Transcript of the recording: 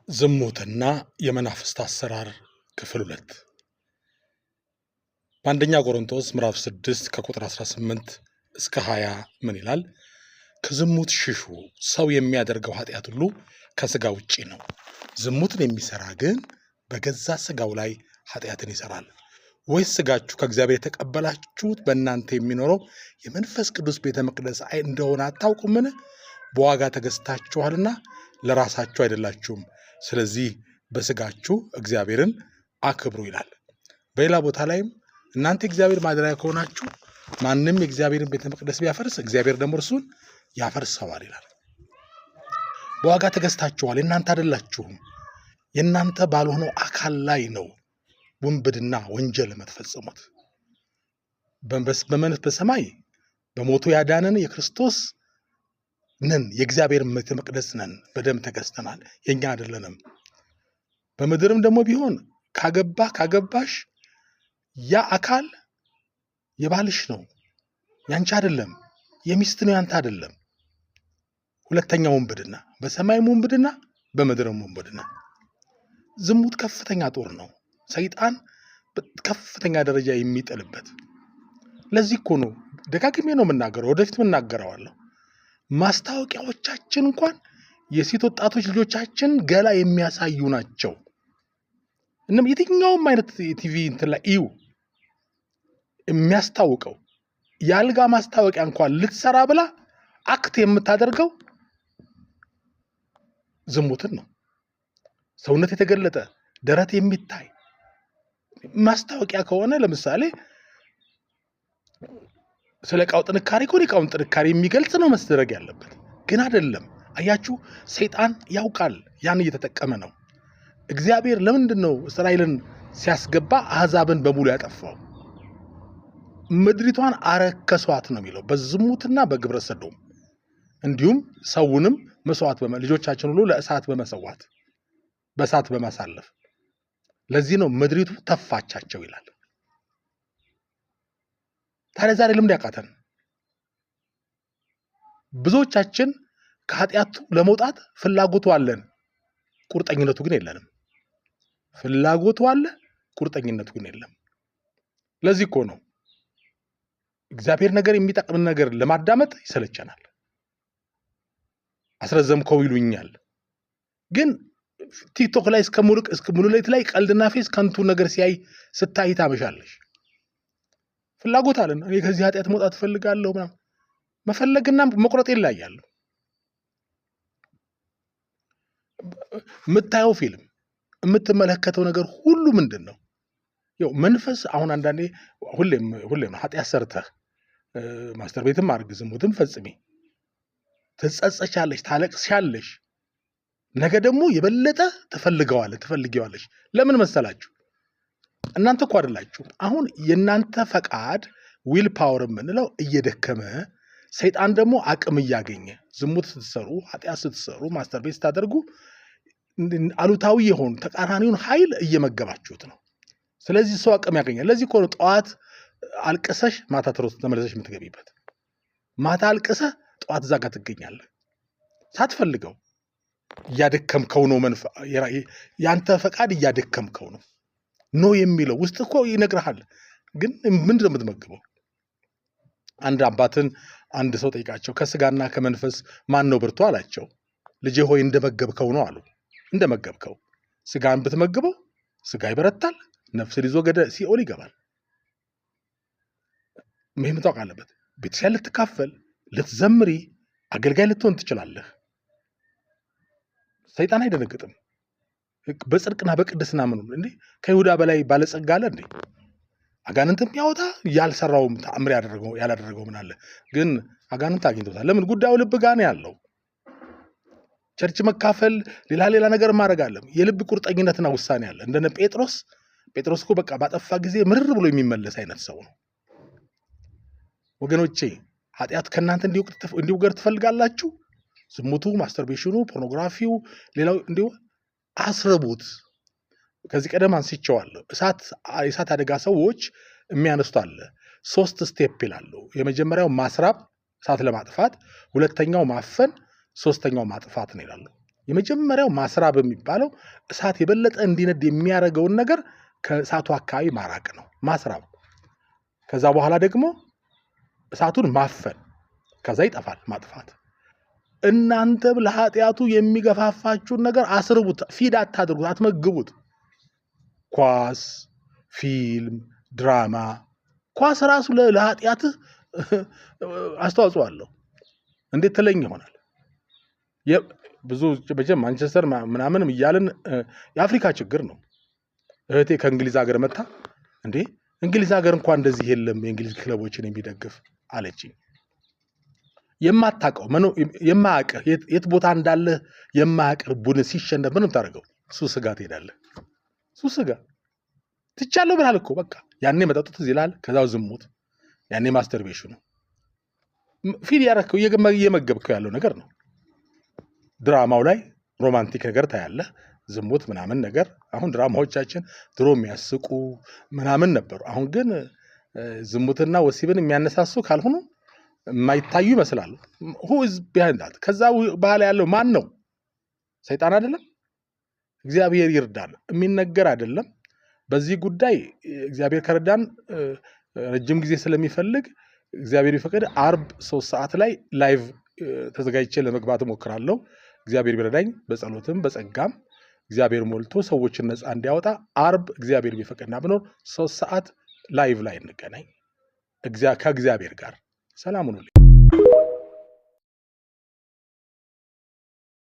ዝሙትና የመናፍስት አሰራር ክፍል 2 በአንደኛ ቆሮንቶስ ምዕራፍ 6 ከቁጥር 18 እስከ 20 ምን ይላል? ከዝሙት ሽሹ፣ ሰው የሚያደርገው ኃጢአት ሁሉ ከሥጋ ውጪ ነው። ዝሙትን የሚሰራ ግን በገዛ ሥጋው ላይ ኃጢአትን ይሰራል። ወይስ ሥጋችሁ ከእግዚአብሔር የተቀበላችሁት በእናንተ የሚኖረው የመንፈስ ቅዱስ ቤተ መቅደስ እንደሆነ አታውቁምን? በዋጋ ተገዝታችኋልና ለራሳችሁ አይደላችሁም። ስለዚህ በሥጋችሁ እግዚአብሔርን አክብሩ ይላል። በሌላ ቦታ ላይም እናንተ እግዚአብሔር ማደሪያ ከሆናችሁ ማንም የእግዚአብሔርን ቤተ መቅደስ ቢያፈርስ እግዚአብሔር ደግሞ እርሱን ያፈርሰዋል ይላል። በዋጋ ተገዝታችኋል፣ የእናንተ አይደላችሁም። የእናንተ ባልሆነው አካል ላይ ነው ውንብድና ወንጀል የምትፈጽሙት። በሰማይ በሞቱ ያዳነን የክርስቶስ ነን፣ የእግዚአብሔር ቤተ መቅደስ ነን፣ በደም ተገዝተናል፣ የኛ አይደለንም። በምድርም ደግሞ ቢሆን ካገባሽ ያ አካል የባልሽ ነው፣ ያንቺ አይደለም፣ የሚስት ነው፣ ያንተ አይደለም። ሁለተኛው ውንብድና፣ በሰማይም ውንብድና በምድርም ውንብድና። ዝሙት ከፍተኛ ጦር ነው፣ ሰይጣን ከፍተኛ ደረጃ የሚጥልበት። ለዚህ እኮ ነው ደጋግሜ ነው የምናገረው፣ ወደፊት እናገረዋለሁ። ማስታወቂያዎቻችን እንኳን የሴት ወጣቶች ልጆቻችን ገላ የሚያሳዩ ናቸው። የትኛውም አይነት ቲቪ እንትን ላይ እዩ፣ የሚያስታውቀው የአልጋ ማስታወቂያ እንኳን ልትሰራ ብላ አክት የምታደርገው ዝሙትን ነው። ሰውነት የተገለጠ ደረት የሚታይ ማስታወቂያ ከሆነ ለምሳሌ ስለ ዕቃው ጥንካሬ ከሆነ ዕቃውን ጥንካሬ የሚገልጽ ነው መደረግ ያለበት፣ ግን አይደለም። አያችሁ፣ ሰይጣን ያውቃል፣ ያን እየተጠቀመ ነው። እግዚአብሔር ለምንድን ነው እስራኤልን ሲያስገባ አሕዛብን በሙሉ ያጠፋው? ምድሪቷን አረከሷት ነው የሚለው፣ በዝሙትና በግብረ ሰዶም፣ እንዲሁም ሰውንም መስዋዕት ልጆቻችን ሁሉ ለእሳት በመሰዋት በእሳት በማሳለፍ። ለዚህ ነው ምድሪቱ ተፋቻቸው ይላል። ታዲያ ዛሬ ልምድ ያቃተን ብዙዎቻችን ከኃጢአቱ ለመውጣት ፍላጎቱ አለን፣ ቁርጠኝነቱ ግን የለንም። ፍላጎቱ አለ፣ ቁርጠኝነቱ ግን የለም። ለዚህ እኮ ነው እግዚአብሔር ነገር የሚጠቅምን ነገር ለማዳመጥ ይሰለቸናል። አስረዘምከው ይሉኛል፣ ግን ቲክቶክ ላይ እስከ ሙሉ ሌሊት ላይ ቀልድና ፌስ ከንቱ ነገር ስታይ ታመሻለሽ። ፍላጎት አለን። እኔ ከዚህ ኃጢአት መውጣት እፈልጋለሁ። መፈለግና መቁረጥ ይለያያል። የምታየው ፊልም፣ የምትመለከተው ነገር ሁሉ ምንድን ነው? ያው መንፈስ አሁን አንዳንዴ ሁሌም ነው ኃጢአት ሰርተህ ማስተር ቤትም አድርግ፣ ዝሙትም ፈጽሚ፣ ትጸጸቻለሽ፣ ታለቅሻለሽ። ነገ ደግሞ የበለጠ ትፈልጊዋለሽ። ለምን መሰላችሁ? እናንተ እኮ አይደላችሁ። አሁን የእናንተ ፈቃድ ዊል ፓወር የምንለው እየደከመ፣ ሰይጣን ደግሞ አቅም እያገኘ፣ ዝሙት ስትሰሩ፣ ኃጢአት ስትሰሩ፣ ማስተር ቤት ስታደርጉ አሉታዊ የሆኑ ተቃራኒውን ኃይል እየመገባችሁት ነው። ስለዚህ ሰው አቅም ያገኛል። ለዚህ እኮ ነው ጠዋት አልቅሰሽ ማታ ተመለሰሽ የምትገቢበት። ማታ አልቅሰህ ጠዋት እዛ ጋር ትገኛለህ። ሳትፈልገው እያደከምከው ነው። ያንተ ፈቃድ እያደከምከው ነው። ኖ የሚለው ውስጥ እኮ ይነግርሃል። ግን ምንድን ነው የምትመግበው? አንድ አባትን አንድ ሰው ጠይቃቸው፣ ከስጋና ከመንፈስ ማን ነው ብርቱ አላቸው። ልጄ ሆይ እንደመገብከው ነው አሉ። እንደመገብከው ስጋን ብትመግበው ስጋ ይበረታል፣ ነፍስን ይዞ ሲኦል ይገባል። ይህም ታውቅ አለበት። ቤተክርስቲያን ልትካፈል፣ ልትዘምሪ፣ አገልጋይ ልትሆን ትችላለህ። ሰይጣን አይደነግጥም። በጽድቅና በቅድስና ምንም እንዴ ከይሁዳ በላይ ባለጸጋ አለ እንዴ? አጋንንትም ያወጣ ያልሰራውም ተአምር ያላደረገው ምን አለ? ግን አጋንንት አግኝቶታል። ለምን? ጉዳዩ ልብ ጋር ነው ያለው። ቸርች መካፈል፣ ሌላ ነገር ማድረግ አለ። የልብ ቁርጠኝነትና ውሳኔ አለ። እንደነ ጴጥሮስ እኮ በቃ ባጠፋ ጊዜ ምርር ብሎ የሚመለስ አይነት ሰው ነው። ወገኖቼ ኃጢአት ከእናንተ እንዲወገድ ትፈልጋላችሁ? ዝሙቱ፣ ማስተርቤሽኑ፣ ፖርኖግራፊው፣ ሌላው እንዲሁ አስረቡት። ከዚህ ቀደም አንስቼዋለሁ። የእሳት አደጋ ሰዎች የሚያነሱት አለ። 3 ስቴፕ ይላሉ። የመጀመሪያው ማስራብ፣ እሳት ለማጥፋት፣ ሁለተኛው ማፈን፣ ሶስተኛው ማጥፋት ነው ይላሉ። የመጀመሪያው ማስራብ የሚባለው እሳት የበለጠ እንዲነድ የሚያደርገውን ነገር ከእሳቱ አካባቢ ማራቅ ነው ማስራብ። ከዛ በኋላ ደግሞ እሳቱን ማፈን፣ ከዛ ይጠፋል ማጥፋት። እናንተም ለኃጢአቱ የሚገፋፋችሁን ነገር አስርቡት፣ ፊድ አታድርጉት፣ አትመግቡት። ኳስ፣ ፊልም፣ ድራማ። ኳስ ራሱ ለኃጢአትህ አስተዋጽኦ አለው። እንዴት ትለኝ ይሆናል? ብዙ በጀም ማንቸስተር ምናምንም እያልን የአፍሪካ ችግር ነው። እህቴ ከእንግሊዝ ሀገር መጣ እንዴ እንግሊዝ ሀገር እንኳን እንደዚህ የለም የእንግሊዝ ክለቦችን የሚደግፍ አለችኝ። የማታውቀው የማያውቅህ የት ቦታ እንዳለ የማያውቅህ ቡድን ሲሸነፍ ምንም ታደርገው? ሱስ ጋር ትሄዳለህ። ሱስ ጋር ትቻለሁ ብለሃል እኮ በቃ ያኔ መጠጡት ይላል። ከዛው ዝሙት፣ ያኔ ማስተርቤሽኑ ፊል ያረከው እየመገብከው ያለው ነገር ነው። ድራማው ላይ ሮማንቲክ ነገር ታያለህ፣ ዝሙት ምናምን ነገር። አሁን ድራማዎቻችን ድሮ የሚያስቁ ምናምን ነበሩ። አሁን ግን ዝሙትና ወሲብን የሚያነሳሱ ካልሆኑ የማይታዩ ይመስላሉ። who is behind that? ከዛ በኋላ ያለው ማን ነው? ሰይጣን አይደለም? እግዚአብሔር ይርዳል። የሚነገር አይደለም። በዚህ ጉዳይ እግዚአብሔር ከረዳን ረጅም ጊዜ ስለሚፈልግ እግዚአብሔር ይፈቀድ አርብ 3 ሰዓት ላይ ላይቭ ተዘጋጅቼ ለመግባት እሞክራለሁ። እግዚአብሔር ቢረዳኝ በጸሎትም በጸጋም እግዚአብሔር ሞልቶ ሰዎችን ነፃ እንዲያወጣ አርብ እግዚአብሔር ቢፈቀድና ብኖር 3 ሰዓት ላይቭ ላይ እንገናኝ ከእግዚአብሔር ጋር። ሰላም ሁኑ።